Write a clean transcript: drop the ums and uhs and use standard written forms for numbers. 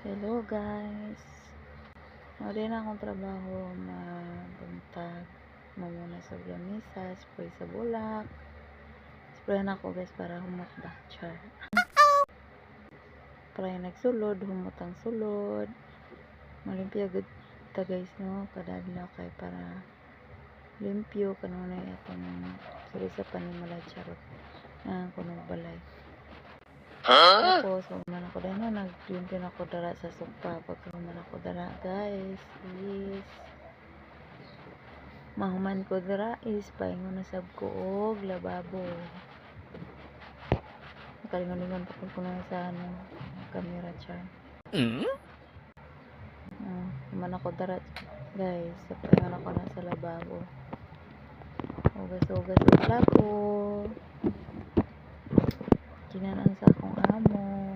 Hello guys. Wala na akong trabaho mabuntag. Mamuna sa lamisa, spray sa bulak. Spray na ako guys para humot ba. Char. Para nagsulod, humot ang sulod. Malimpyo good ta guys no. Kadadla kay para limpyo kanunay atong suri sa panimala charot. Kuno balay. Tapos, human ako dahil nag-limpyo na ako dara sa sopa. Pagka human ako dara, guys, is mahuman ko dara is paingon na sab ko og lababo. Nakalingon-lingon pa ko na sa camera chan. Human ako dara, guys, sa paingon ako na sa lababo. Ugas-ugas ko. Kinanan sa akong amo.